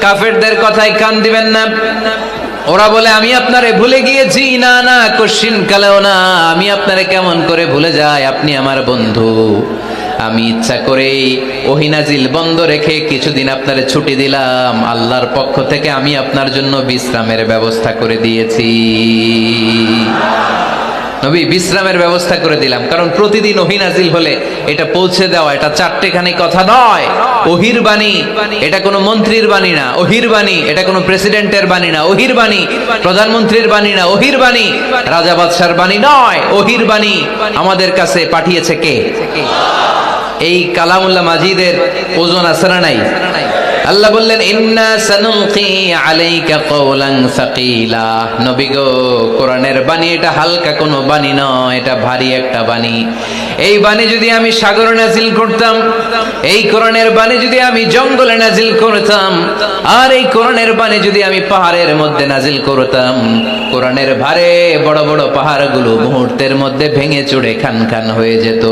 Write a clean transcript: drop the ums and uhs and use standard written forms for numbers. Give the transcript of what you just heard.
কাফেরদের কথায় কান দিবেন না। ওরা বলে আমি আপনারে ভুলে গিয়েছি। না না, কোশ্চিন কালেও না। আমি আপনারে কেমন করে ভুলে যাই, আপনি আমার বন্ধু। আমি ইচ্ছা করেই ওহী নাজিল বন্ধ রেখে কিছুদিন আপনারে ছুটি দিলাম। আল্লাহর পক্ষ থেকে আমি আপনার জন্য বিশ্রামের ব্যবস্থা করে দিয়েছি। নবী, বিশ্রামের ব্যবস্থা করে দিলাম, কারণ প্রতিদিন ওহী নাজিল হলে এটা পৌঁছে দেওয়া, এটা চারটেখানি কথা নয়। ওহির বাণী এটা কোনো মন্ত্রীর বাণী না। ওহির বাণী এটা কোনো প্রেসিডেন্টের বাণী না। ওহির বাণী প্রধানমন্ত্রীর বাণী না। ওহির বাণী রাজা বাদশার বাণী নয়। ওহির বাণী আমাদের কাছে পাঠিয়েছে কে? এই কালামুল্লাহ মাজিদের ওজন আছে না নাই? আল্লাহ বললেন ইন্না সানুলকি আলাইকা কওলান সাকিলা। নবী গো, কোরআনের বাণী এটা হালকা কোনো বাণী নয়, এটা ভারী একটা বাণী। এই বাণী যদি আমি সাগরে নাজিল করতাম, এই কোরআনের বাণী যদি আমি জঙ্গলে নাজিল করতাম, আর এই কোরআনের বাণী যদি আমি পাহাড়ের মধ্যে নাজিল করতাম, কোরআনের ভারে বড় বড় পাহাড়গুলো মুহূর্তের মধ্যে ভেঙে চুরে খান খান হয়ে যেত।